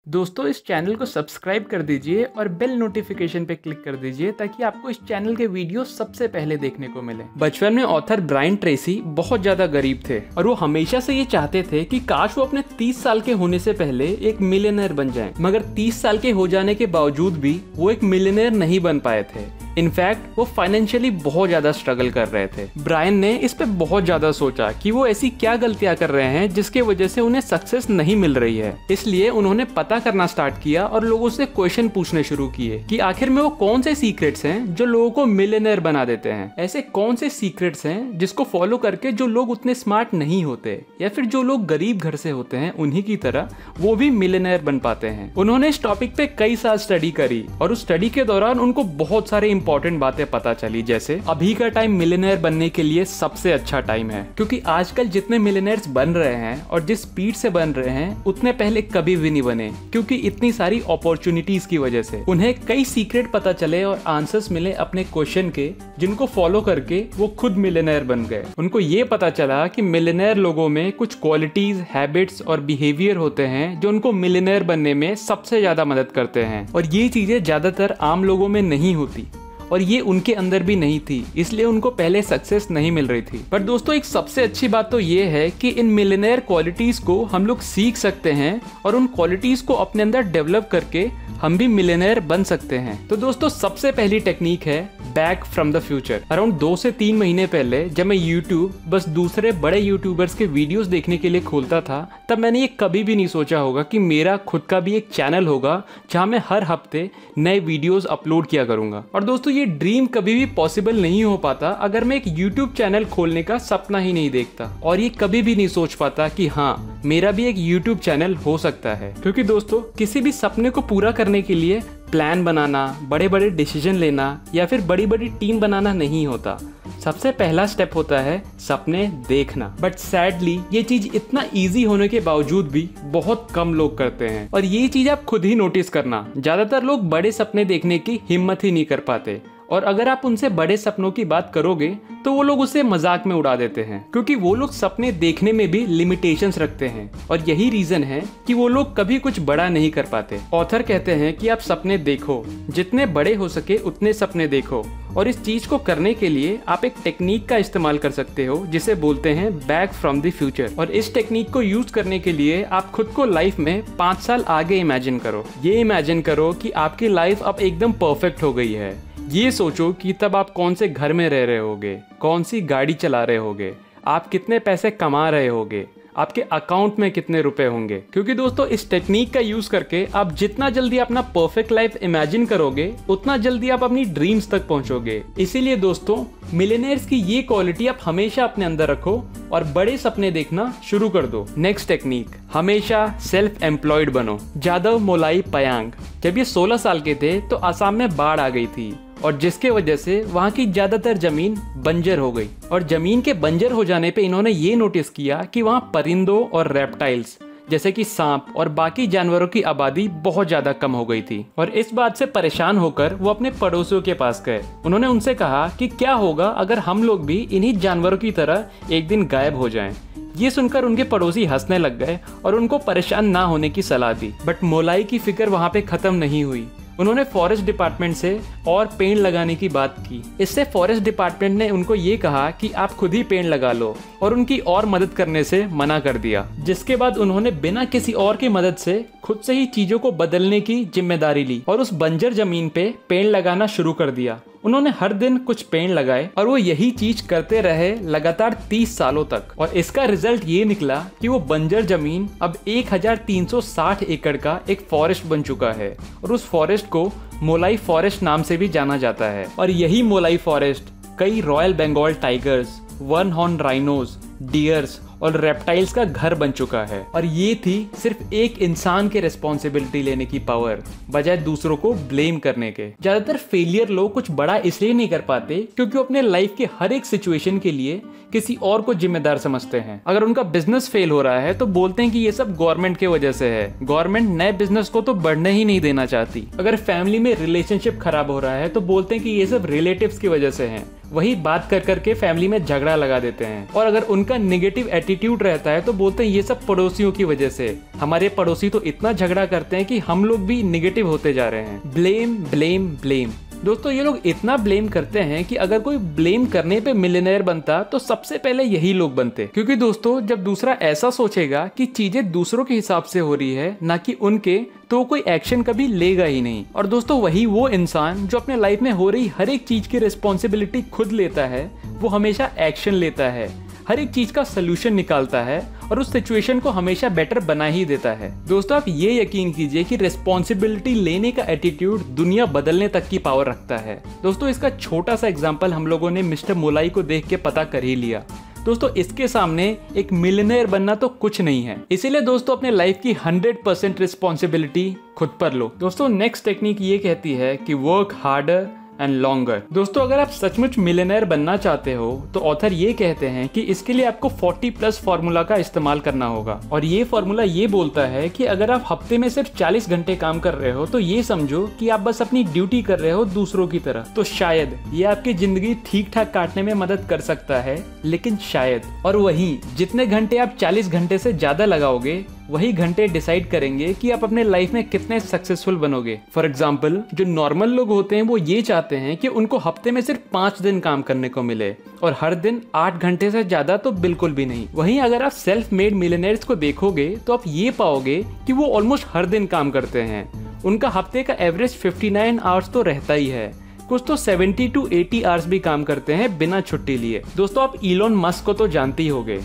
दोस्तों इस चैनल को सब्सक्राइब कर दीजिए और बेल नोटिफिकेशन पे क्लिक कर दीजिए ताकि आपको इस चैनल के वीडियो सबसे पहले देखने को मिले। बचपन में ऑथर ब्रायन ट्रेसी बहुत ज्यादा गरीब थे और वो हमेशा से ये चाहते थे कि काश वो अपने 30 साल के होने से पहले एक मिलियनेयर बन जाएं। मगर 30 साल के हो जाने के बावजूद भी वो एक मिलियनेयर नहीं बन पाए थे। इनफैक्ट वो फाइनेंशियली बहुत ज्यादा स्ट्रगल कर रहे थे। ब्रायन ने इस पे बहुत ज्यादा सोचा कि वो ऐसी क्या गलतियां कर रहे हैं जिसके वजह से उन्हें सक्सेस नहीं मिल रही है। इसलिए उन्होंने पता करना स्टार्ट किया और लोगों से क्वेश्चन पूछने शुरू किए कि आखिर में वो कौन से सीक्रेट्स हैं जो लोगों को मिलियनेयर बना देते हैं। ऐसे कौन से सीक्रेट्स हैं जिसको फॉलो करके जो लोग उतने स्मार्ट नहीं होते या फिर जो लोग गरीब घर से होते हैं उन्हीं की तरह वो भी मिलियनेयर बन पाते हैं। उन्होंने इस टॉपिक पे कई साल स्टडी करी और उस स्टडी के दौरान उनको बहुत सारे इंपॉर्टेंट बातें पता चली, जैसे अभी का टाइम मिलियनेयर बनने के लिए सबसे अच्छा टाइम है, क्योंकि आजकल जितने मिलियनेयर्स बन रहे हैं और जिस स्पीड से बन रहे हैं उतने पहले कभी भी नहीं बने, क्योंकि इतनी सारी अपॉर्चुनिटीज की वजह से। उन्हें कई सीक्रेट पता चले और आंसर्स मिले अपने क्वेश्चन के, जिनको फॉलो करके वो खुद मिलियनेयर बन गए। उनको ये पता चला कि मिलियनेयर लोगों में कुछ क्वालिटीज, हैबिट्स और बिहेवियर होते हैं जो उनको मिलियनेयर बनने में सबसे ज्यादा मदद करते हैं, और ये चीजें ज्यादातर आम लोगों में नहीं होती और ये उनके अंदर भी नहीं थी, इसलिए उनको पहले सक्सेस नहीं मिल रही थी। पर दोस्तों एक सबसे अच्छी बात तो ये है कि इन मिलियनेयर क्वालिटीज को हम लोग सीख सकते हैं और उन क्वालिटीज को अपने अंदर डेवलप करके हम भी मिलियनेयर बन सकते हैं। तो दोस्तों सबसे पहली टेक्निक है back from the future. Around 2 से 3 महीने पहले जब मैं यूट्यूब बस दूसरे बड़े यूट्यूबर्स के वीडियोस देखने के लिए खोलता था, तब मैंने ये कभी भी नहीं सोचा होगा कि मेरा खुद का भी एक चैनल होगा जहां मैं हर हफ्ते नए वीडियोस अपलोड किया करूंगा। और दोस्तों ये ड्रीम कभी भी पॉसिबल नहीं हो पाता अगर मैं एक यूट्यूब चैनल खोलने का सपना ही नहीं देखता, और ये कभी भी नहीं सोच पाता कि हाँ मेरा भी एक यूट्यूब चैनल हो सकता है। क्योंकि दोस्तों किसी भी सपने को पूरा करने के लिए प्लान बनाना, बड़े बड़े डिसीजन लेना या फिर बड़ी बड़ी टीम बनाना नहीं होता। सबसे पहला स्टेप होता है सपने देखना। बट सैडली ये चीज इतना इजी होने के बावजूद भी बहुत कम लोग करते हैं, और ये चीज आप खुद ही नोटिस करना, ज्यादातर लोग बड़े सपने देखने की हिम्मत ही नहीं कर पाते, और अगर आप उनसे बड़े सपनों की बात करोगे तो वो लोग उसे मजाक में उड़ा देते हैं, क्योंकि वो लोग सपने देखने में भी लिमिटेशंस रखते हैं, और यही रीजन है कि वो लोग कभी कुछ बड़ा नहीं कर पाते। ऑथर कहते हैं कि आप सपने देखो, जितने बड़े हो सके उतने सपने देखो, और इस चीज को करने के लिए आप एक टेक्निक का इस्तेमाल कर सकते हो जिसे बोलते हैं बैक फ्रॉम द फ्यूचर। और इस टेक्निक को यूज करने के लिए आप खुद को लाइफ में 5 साल आगे इमेजिन करो। ये इमेजिन करो कि आपकी लाइफ अब एकदम परफेक्ट हो गई है। ये सोचो कि तब आप कौन से घर में रह रहे होगे, कौन सी गाड़ी चला रहे होगे, आप कितने पैसे कमा रहे होगे, आपके अकाउंट में कितने रुपए होंगे। क्योंकि दोस्तों इस टेक्निक का यूज करके आप जितना जल्दी अपना परफेक्ट लाइफ इमेजिन करोगे उतना जल्दी आप अपनी ड्रीम्स तक पहुंचोगे। इसीलिए दोस्तों मिलियनेयर्स की ये क्वालिटी आप हमेशा अपने अंदर रखो और बड़े सपने देखना शुरू कर दो। नेक्स्ट टेक्निक, हमेशा सेल्फ एम्प्लॉयड बनो। जादव मोलाई पयांग जब ये 16 साल के थे तो असम में बाढ़ आ गई थी, और जिसके वजह से वहाँ की ज्यादातर जमीन बंजर हो गई। और जमीन के बंजर हो जाने पे इन्होंने ये नोटिस किया कि वहाँ परिंदों और रेप्टाइल्स जैसे कि सांप और बाकी जानवरों की आबादी बहुत ज्यादा कम हो गई थी। और इस बात से परेशान होकर वो अपने पड़ोसियों के पास गए। उन्होंने उनसे कहा कि क्या होगा अगर हम लोग भी इन्हीं जानवरों की तरह एक दिन गायब हो जाएं। ये सुनकर उनके पड़ोसी हंसने लग गए और उनको परेशान ना होने की सलाह दी। बट मोलाई की फिक्र वहाँ पे खत्म नहीं हुई। उन्होंने फॉरेस्ट डिपार्टमेंट से और पेड़ लगाने की बात की। इससे फॉरेस्ट डिपार्टमेंट ने उनको ये कहा कि आप खुद ही पेड़ लगा लो, और उनकी और मदद करने से मना कर दिया। जिसके बाद उन्होंने बिना किसी और की मदद से खुद से ही चीजों को बदलने की जिम्मेदारी ली और उस बंजर जमीन पे पेड़ लगाना शुरू कर दिया। उन्होंने हर दिन कुछ पेड़ लगाए और वो यही चीज करते रहे लगातार 30 सालों तक, और इसका रिजल्ट ये निकला कि वो बंजर जमीन अब 1360 एकड़ का एक फॉरेस्ट बन चुका है, और उस फॉरेस्ट को मोलाई फॉरेस्ट नाम से भी जाना जाता है। और यही मोलाई फॉरेस्ट कई royal Bengal tigers, one horn rhinos, deers और रेप्टाइल्स का घर बन चुका है। और ये थी सिर्फ एक इंसान के रिस्पॉन्सिबिलिटी लेने की पावर, बजाय दूसरों को ब्लेम करने के। ज्यादातर फेलियर लोग कुछ बड़ा इसलिए नहीं कर पाते क्योंकि वो अपने लाइफ के हर एक सिचुएशन के लिए किसी और को जिम्मेदार समझते हैं। अगर उनका बिजनेस फेल हो रहा है तो बोलते हैं कि ये सब गवर्नमेंट की वजह से है, गवर्नमेंट नए बिजनेस को तो बढ़ने ही नहीं देना चाहती। अगर फैमिली में रिलेशनशिप खराब हो रहा है तो बोलते हैं कि ये सब रिलेटिव्स की वजह से है, वही बात कर करके फैमिली में झगड़ा लगा देते हैं। और अगर उनका नेगेटिव एटीट्यूड रहता है तो बोलते हैं ये सब पड़ोसियों की वजह से, हमारे पड़ोसी तो इतना झगड़ा करते हैं कि हम लोग भी नेगेटिव होते जा रहे हैं। Blame blame blame. दोस्तों ये लोग इतना ब्लेम करते हैं कि अगर कोई ब्लेम करने पे मिलियनेयर बनता तो सबसे पहले यही लोग बनते। क्योंकि दोस्तों जब दूसरा ऐसा सोचेगा कि चीजें दूसरों के हिसाब से हो रही है ना कि उनके, तो कोई एक्शन कभी लेगा ही नहीं। और दोस्तों वही वो इंसान जो अपने लाइफ में हो रही हर एक चीज की रिस्पॉन्सिबिलिटी खुद लेता है, वो हमेशा एक्शन लेता है, हर एक चीज का सोल्यूशन निकालता है और उस सिचुएशन को हमेशा बेटर बना ही देता है। दोस्तों आप ये यकीन कीजिए कि रिस्पॉन्सिबिलिटी लेने का एटीट्यूड दुनिया बदलने तक की पावर रखता है। दोस्तों इसका छोटा सा एग्जांपल हम लोगों ने मिस्टर मोलाई को देख के पता कर ही लिया। दोस्तों इसके सामने एक मिलियनेयर बनना तो कुछ नहीं है। इसीलिए दोस्तों अपने लाइफ की 100% रिस्पॉन्सिबिलिटी खुद पर लो। दोस्तों नेक्स्ट टेक्निक ये कहती है कि वर्क हार्डर एंड लॉन्गर। दोस्तों अगर आप सचमुच मिलियनेयर बनना चाहते हो तो ऑथर ये कहते हैं कि इसके लिए आपको 40+ फॉर्मूला का इस्तेमाल करना होगा। और ये फॉर्मूला ये बोलता है कि अगर आप हफ्ते में सिर्फ 40 घंटे काम कर रहे हो तो ये समझो कि आप बस अपनी ड्यूटी कर रहे हो दूसरों की तरह। तो शायद ये आपकी जिंदगी ठीक ठाक काटने में मदद कर सकता है, लेकिन शायद। और वहीं जितने घंटे आप 40 घंटे से ज्यादा लगाओगे वही घंटे डिसाइड करेंगे कि आप अपने लाइफ में कितने सक्सेसफुल बनोगे। फॉर एग्जाम्पल जो नॉर्मल लोग होते हैं वो ये चाहते हैं कि उनको हफ्ते में सिर्फ 5 दिन काम करने को मिले और हर दिन 8 घंटे से ज्यादा तो बिल्कुल भी नहीं। वहीं अगर आप सेल्फ मेड मिलियनेयर्स को देखोगे तो आप ये पाओगे कि वो ऑलमोस्ट हर दिन काम करते हैं। उनका हफ्ते का एवरेज 59 आवर्स तो रहता ही है, कुछ तो 70 to 80 आवर्स भी काम करते हैं बिना छुट्टी लिए। दोस्तों आप इलॉन मस्क को तो जानते ही होंगे,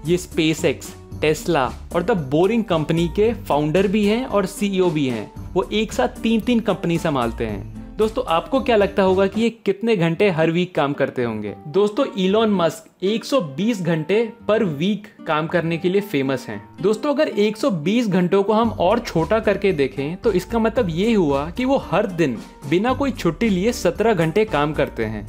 ये स्पेसएक्स, टेस्ला और द बोरिंग कंपनी के फाउंडर भी हैं और सीईओ भी हैं। वो एक साथ 3 कंपनी संभालते हैं। दोस्तों आपको क्या लगता होगा कि ये कितने घंटे हर वीक काम करते होंगे? दोस्तों इलॉन मस्क 120 घंटे पर वीक काम करने के लिए फेमस हैं। दोस्तों अगर 120 घंटों को हम और छोटा करके देखें तो इसका मतलब ये हुआ कि वो हर दिन बिना कोई छुट्टी लिए 17 घंटे काम करते हैं।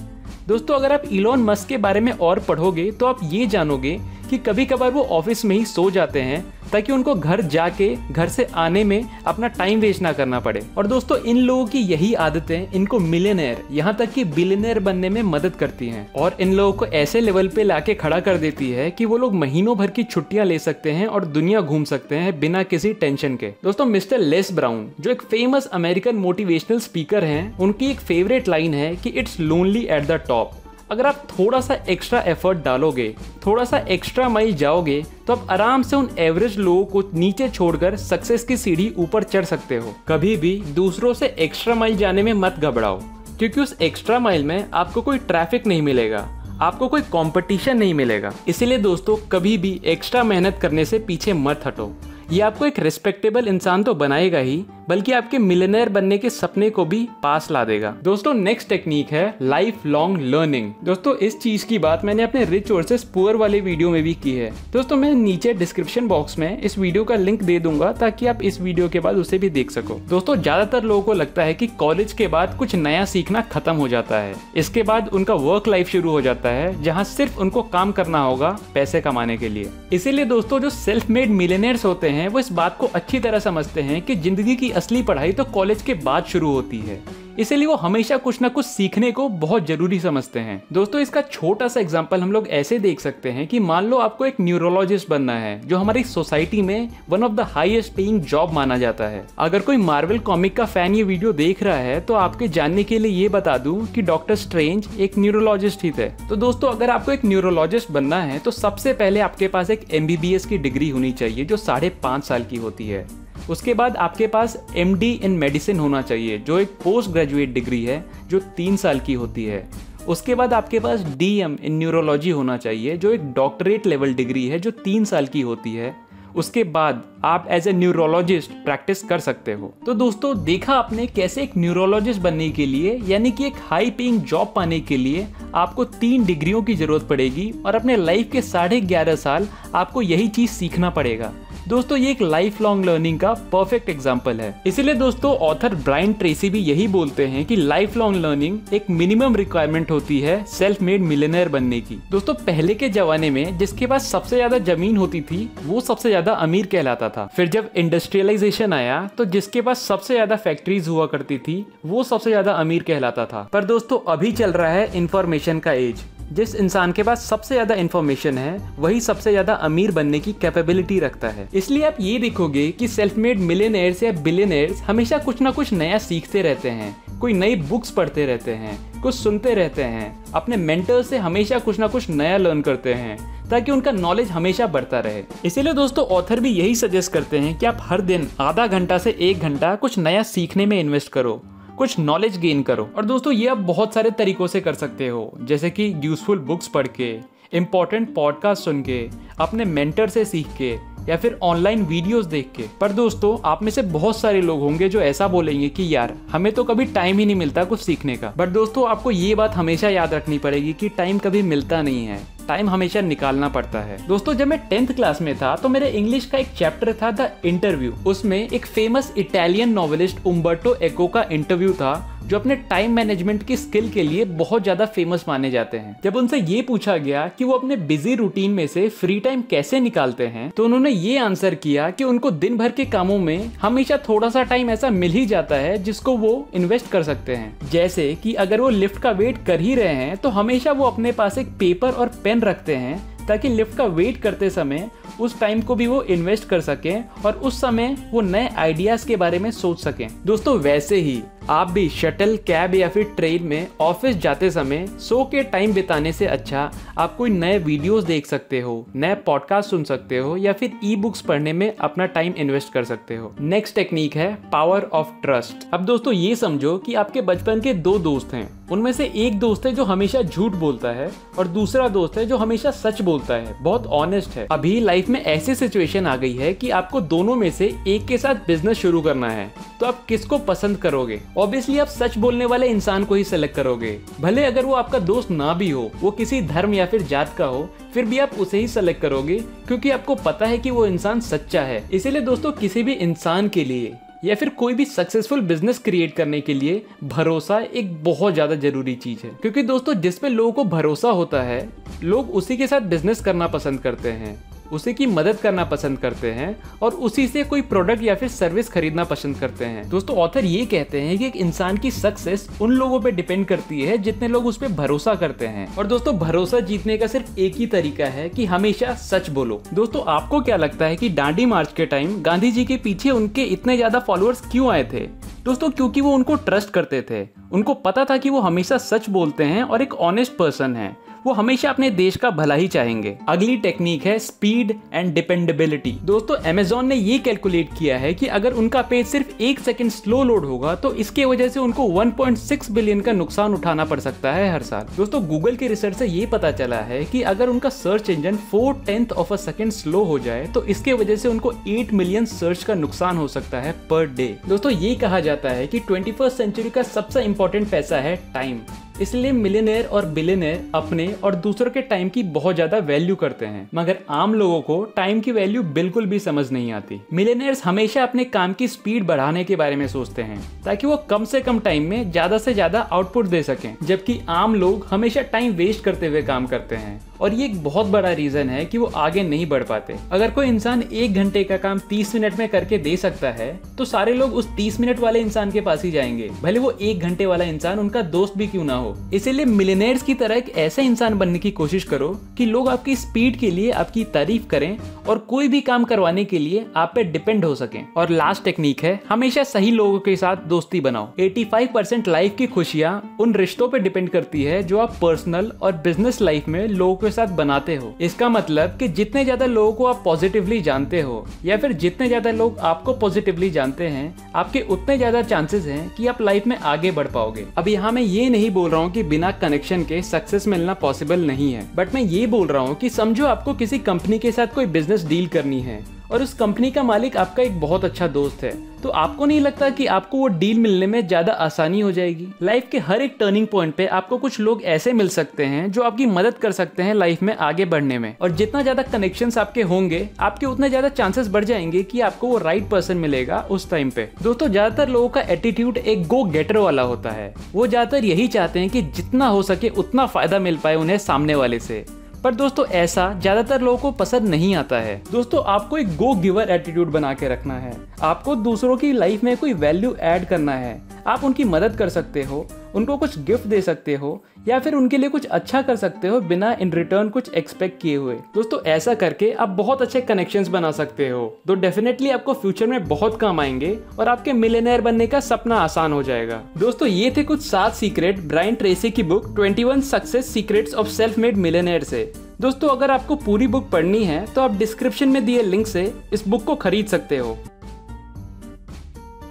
दोस्तों अगर आप इलॉन मस्क के बारे में और पढ़ोगे तो आप ये जानोगे कि कभी कभार वो ऑफिस में ही सो जाते हैं ताकि उनको घर जाके घर से आने में अपना टाइम वेस्ट ना करना पड़े। और दोस्तों इन लोगों की यही आदतें इनको मिलियनेयर यहाँ तक कि बिलियनेयर बनने में मदद करती हैं और इन लोगों को ऐसे लेवल पे लाके खड़ा कर देती है कि वो लोग महीनों भर की छुट्टियां ले सकते हैं और दुनिया घूम सकते हैं बिना किसी टेंशन के। दोस्तों मिस्टर लेस ब्राउन जो एक फेमस अमेरिकन मोटिवेशनल स्पीकर हैं, उनकी एक फेवरेट लाइन है कि it's lonely at the top. अगर आप थोड़ा सा एक्स्ट्रा एफर्ट डालोगे, थोड़ा सा एक्स्ट्रा माइल जाओगे तो आप आराम से उन एवरेज लोगों को नीचे छोड़कर सक्सेस की सीढ़ी ऊपर चढ़ सकते हो। कभी भी दूसरों से एक्स्ट्रा माइल जाने में मत घबराओ, क्योंकि उस एक्स्ट्रा माइल में आपको कोई ट्रैफिक नहीं मिलेगा, आपको कोई कंपटीशन नहीं मिलेगा। इसीलिए दोस्तों कभी भी एक्स्ट्रा मेहनत करने से पीछे मत हटो। ये आपको एक रिस्पेक्टेबल इंसान तो बनाएगा ही, बल्कि आपके मिलियनेयर बनने के सपने को भी पास ला देगा। दोस्तों नेक्स्ट टेक्निक है लाइफ लॉन्ग लर्निंग। दोस्तों इस चीज की बात मैंने अपने रिच वर्सेस पुअर वाले वीडियो में भी की है। दोस्तों मैं नीचे डिस्क्रिप्शन बॉक्स में इस वीडियो का लिंक दे दूंगा ताकि आप इस वीडियो के बाद उसे भी देख सको। दोस्तों ज्यादातर लोगों को लगता है कि कॉलेज के बाद कुछ नया सीखना खत्म हो जाता है, इसके बाद उनका वर्क लाइफ शुरू हो जाता है जहाँ सिर्फ उनको काम करना होगा पैसे कमाने के लिए। इसीलिए दोस्तों जो सेल्फ मेड मिलियनेयर्स होते हैं वो इस बात को अच्छी तरह समझते हैं कि जिंदगी की असली पढ़ाई तो कॉलेज के बाद शुरू होती है, इसीलिए वो हमेशा कुछ ना कुछ सीखने को बहुत जरूरी समझते हैं। दोस्तों इसका छोटा सा एग्जांपल हम लोग ऐसे देख सकते हैं कि मान लो आपको एक न्यूरोलॉजिस्ट बनना है, जो हमारी सोसाइटी में one of the highest paying job माना जाता है। अगर कोई मार्वल कॉमिक का फैन ये वीडियो देख रहा है तो आपके जानने के लिए ये बता दूं कि डॉक्टर स्ट्रेंज एक न्यूरोलॉजिस्ट ही थे। तो दोस्तों अगर आपको एक न्यूरोलॉजिस्ट बनना है तो सबसे पहले आपके पास एक MBBS की डिग्री होनी चाहिए जो 5.5 साल की होती है। उसके बाद आपके पास MD इन मेडिसिन होना चाहिए जो एक पोस्ट ग्रेजुएट डिग्री है जो 3 साल की होती है। उसके बाद आपके पास DM इन न्यूरोलॉजी होना चाहिए जो एक डॉक्टरेट लेवल डिग्री है जो 3 साल की होती है। उसके बाद आप एज ए न्यूरोलॉजिस्ट प्रैक्टिस कर सकते हो। तो दोस्तों देखा आपने कैसे एक न्यूरोलॉजिस्ट बनने के लिए यानी कि एक हाई पेइंग जॉब पाने के लिए आपको 3 डिग्रियों की जरूरत पड़ेगी और अपने लाइफ के 11.5 साल आपको यही चीज सीखना पड़ेगा। दोस्तों ये एक लाइफ लॉन्ग लर्निंग का परफेक्ट एग्जाम्पल है। इसीलिए दोस्तों ऑथर ब्रायन ट्रेसी भी यही बोलते हैं कि लाइफ लॉन्ग लर्निंग एक मिनिमम रिक्वायरमेंट होती है सेल्फ मेड मिलियनेयर बनने की। दोस्तों पहले के जमाने में जिसके पास सबसे ज्यादा जमीन होती थी वो सबसे ज्यादा अमीर कहलाता था। फिर जब इंडस्ट्रियलाइजेशन आया तो जिसके पास सबसे ज्यादा फैक्ट्रीज हुआ करती थी वो सबसे ज्यादा अमीर कहलाता था। पर दोस्तों अभी चल रहा है इंफॉर्मेशन का एज। जिस इंसान के पास सबसे ज्यादा इंफॉर्मेशन है वही सबसे ज्यादा अमीर बनने की कैपेबिलिटी रखता है। इसलिए आप ये देखोगे कि सेल्फ मेड मिलियनेयर्स या बिलियनेयर्स हमेशा कुछ ना कुछ नया सीखते रहते हैं, कोई नई बुक्स पढ़ते रहते हैं, कुछ सुनते रहते हैं, अपने मेंटर से हमेशा कुछ ना कुछ नया लर्न करते हैं ताकि उनका नॉलेज हमेशा बढ़ता रहे। इसीलिए दोस्तों ऑथर भी यही सजेस्ट करते हैं कि आप हर दिन आधा घंटा से 1 घंटा कुछ नया सीखने में इन्वेस्ट करो, कुछ नॉलेज गेन करो। और दोस्तों ये आप बहुत सारे तरीकों से कर सकते हो, जैसे कि यूजफुल बुक्स पढ़ के, इम्पोर्टेंट पॉडकास्ट सुन के, अपने मेंटर से सीख के, या फिर ऑनलाइन वीडियोस देख के। पर दोस्तों आप में से बहुत सारे लोग होंगे जो ऐसा बोलेंगे कि यार हमें तो कभी टाइम ही नहीं मिलता कुछ सीखने का। बट दोस्तों आपको ये बात हमेशा याद रखनी पड़ेगी कि टाइम कभी मिलता नहीं है, टाइम हमेशा निकालना पड़ता है। दोस्तों जब मैं 10th क्लास में था तो मेरे इंग्लिश का एक चैप्टर था द इंटरव्यू। उसमें एक फेमस इटालियन नॉवेलिस्ट उम्बर्टो एको का इंटरव्यू था जो अपने टाइम मैनेजमेंट की स्किल के लिए बहुत ज्यादा फेमस माने जाते हैं। जब उनसे ये पूछा गया कि वो अपने बिजी रूटीन में से फ्री टाइम कैसे निकालते हैं तो उन्होंने ये आंसर किया कि उनको दिन भर के कामों में हमेशा थोड़ा सा टाइम ऐसा मिल ही जाता है जिसको वो इन्वेस्ट कर सकते हैं। जैसे कि अगर वो लिफ्ट का वेट कर ही रहे हैं तो हमेशा वो अपने पास एक पेपर और पेन रखते हैं ताकि लिफ्ट का वेट करते समय उस टाइम को भी वो इन्वेस्ट कर सकें और उस समय वो नए आइडियाज के बारे में सोच सकें। दोस्तों वैसे ही आप भी शटल, कैब या फिर ट्रेन में ऑफिस जाते समय सो के टाइम बिताने से अच्छा आप कोई नए वीडियोस देख सकते हो, नए पॉडकास्ट सुन सकते हो या फिर ई बुक्स पढ़ने में अपना टाइम इन्वेस्ट कर सकते हो। नेक्स्ट टेक्निक है पावर ऑफ ट्रस्ट। अब दोस्तों ये समझो कि आपके बचपन के 2 दोस्त हैं, उनमें से एक दोस्त है जो हमेशा झूठ बोलता है और दूसरा दोस्त है जो हमेशा सच बोलता है, बहुत ऑनेस्ट है। अभी लाइफ में ऐसी सिचुएशन आ गई है कि आपको दोनों में से एक के साथ बिजनेस शुरू करना है, तो आप किसको पसंद करोगे? ऑब्वियसली आप सच बोलने वाले इंसान को ही सेलेक्ट करोगे, भले अगर वो आपका दोस्त ना भी हो, वो किसी धर्म या फिर जात का हो, फिर भी आप उसे ही सेलेक्ट करोगे क्योंकि आपको पता है कि वो इंसान सच्चा है। इसीलिए दोस्तों किसी भी इंसान के लिए या फिर कोई भी सक्सेसफुल बिजनेस क्रिएट करने के लिए भरोसा एक बहुत ज्यादा जरूरी चीज है, क्योंकि दोस्तों जिस पे लोगों को भरोसा होता है लोग उसी के साथ बिजनेस करना पसंद करते हैं, उसी की मदद करना पसंद करते हैं और उसी से कोई प्रोडक्ट या फिर सर्विस खरीदना पसंद करते हैं। दोस्तों ऑथर ये कहते हैं कि एक इंसान की सक्सेस उन लोगों पे डिपेंड करती है जितने लोग उस पे भरोसा करते हैं। और दोस्तों भरोसा जीतने का सिर्फ एक ही तरीका है कि हमेशा सच बोलो। दोस्तों आपको क्या लगता है कि दांडी मार्च के टाइम गांधी जी के पीछे उनके इतने ज्यादा फॉलोअर्स क्यों आए थे? दोस्तों क्योंकि वो उनको ट्रस्ट करते थे, उनको पता था कि वो हमेशा सच बोलते हैं और एक ऑनेस्ट पर्सन है, वो हमेशा अपने देश का भला ही चाहेंगे। अगली टेक्निक है स्पीड एंड डिपेंडेबिलिटी। दोस्तों Amazon ने ये कैलकुलेट किया है कि अगर उनका पेज सिर्फ 1 सेकंड स्लो लोड होगा तो इसके वजह से उनको 1.6 बिलियन का नुकसान उठाना पड़ सकता है हर साल। दोस्तों गूगल के रिसर्च से ये पता चला है कि अगर उनका search engine 4/10 of a second slow हो जाए तो इसके वजह से उनको 8 मिलियन सर्च का नुकसान हो सकता है पर डे। दोस्तों ये कहा जाता है कि 21st सेंचुरी का सबसे इंपॉर्टेंट पैसा है टाइम, इसलिए मिलियनेयर और बिलियनेयर अपने और दूसरों के टाइम की बहुत ज्यादा वैल्यू करते हैं, मगर आम लोगों को टाइम की वैल्यू बिल्कुल भी समझ नहीं आती। मिलियनेयर्स हमेशा अपने काम की स्पीड बढ़ाने के बारे में सोचते हैं ताकि वो कम से कम टाइम में ज्यादा से ज्यादा आउटपुट दे सकें, जबकि आम लोग हमेशा टाइम वेस्ट करते हुए काम करते हैं और ये एक बहुत बड़ा रीजन है कि वो आगे नहीं बढ़ पाते। अगर कोई इंसान 1 घंटे का काम 30 मिनट में करके दे सकता है तो सारे लोग उस 30 मिनट वाले इंसान के पास ही जाएंगे, भले वो 1 घंटे वाला इंसान उनका दोस्त भी क्यों ना हो। इसीलिए मिलियनेयर्स की तरह एक ऐसा इंसान बनने की कोशिश करो कि लोग आपकी स्पीड के लिए आपकी तारीफ करें और कोई भी काम करवाने के लिए आप पे डिपेंड हो सकें। और लास्ट टेक्निक है हमेशा सही लोगों के साथ दोस्ती बनाओ। 85% लाइफ की खुशियां उन रिश्तों पे डिपेंड करती है जो आप पर्सनल और बिजनेस लाइफ में लोगों के साथ बनाते हो। इसका मतलब कि जितने ज्यादा लोगों को आप पॉजिटिवली जानते हो या फिर जितने ज्यादा लोग आपको पॉजिटिवली जानते हैं, आपके उतने ज्यादा चांसेस हैं कि आप लाइफ में आगे बढ़ पाओगे। अब यहाँ मैं ये नहीं बोल रहा हूँ कि बिना कनेक्शन के सक्सेस मिलना पॉसिबल नहीं है, बट मैं ये बोल रहा हूँ कि समझो आपको किसी कंपनी के साथ कोई बिजनेस डील करनी है और उस कंपनी का मालिक आपका एक बहुत अच्छा दोस्त है, तो आपको नहीं लगता कि आपको वो डील मिलने में ज्यादा आसानी हो जाएगी? लाइफ के हर एक टर्निंग पॉइंट पे आपको कुछ लोग ऐसे मिल सकते हैं जो आपकी मदद कर सकते हैं लाइफ में आगे बढ़ने में, और जितना ज्यादा कनेक्शंस आपके होंगे आपके उतने ज्यादा चांसेस बढ़ जाएंगे कि आपको वो राइट पर्सन मिलेगा उस टाइम पे। दोस्तों, ज्यादातर लोगों का एटीट्यूड एक गो गेटर वाला होता है। वो ज्यादातर यही चाहते हैं कि जितना हो सके उतना फायदा मिल पाए उन्हें सामने वाले से, पर दोस्तों ऐसा ज्यादातर लोगों को पसंद नहीं आता है। दोस्तों, आपको एक गो गिवर एटीट्यूड बना के रखना है। आपको दूसरों की लाइफ में कोई वैल्यू ऐड करना है। आप उनकी मदद कर सकते हो, उनको कुछ गिफ्ट दे सकते हो, या फिर उनके लिए कुछ अच्छा कर सकते हो बिना इन रिटर्न कुछ एक्सपेक्ट किए हुए। दोस्तों, ऐसा करके आप बहुत अच्छे कनेक्शंस बना सकते हो, तो डेफिनेटली आपको फ्यूचर में बहुत काम आएंगे और आपके मिलियनेयर बनने का सपना आसान हो जाएगा। दोस्तों, ये थे कुछ 7 सीक्रेट ब्रायन ट्रेसी की book 21 success secrets of self made millionaire से। दोस्तों, अगर आपको पूरी बुक पढ़नी है तो आप डिस्क्रिप्शन में दिए लिंक से इस बुक को खरीद सकते हो।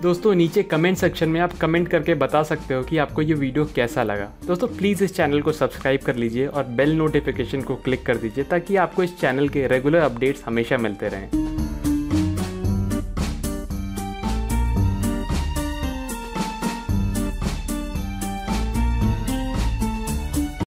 दोस्तों, नीचे कमेंट सेक्शन में आप कमेंट करके बता सकते हो कि आपको ये वीडियो कैसा लगा। दोस्तों, प्लीज़ इस चैनल को सब्सक्राइब कर लीजिए और बेल नोटिफिकेशन को क्लिक कर दीजिए ताकि आपको इस चैनल के रेगुलर अपडेट्स हमेशा मिलते रहें।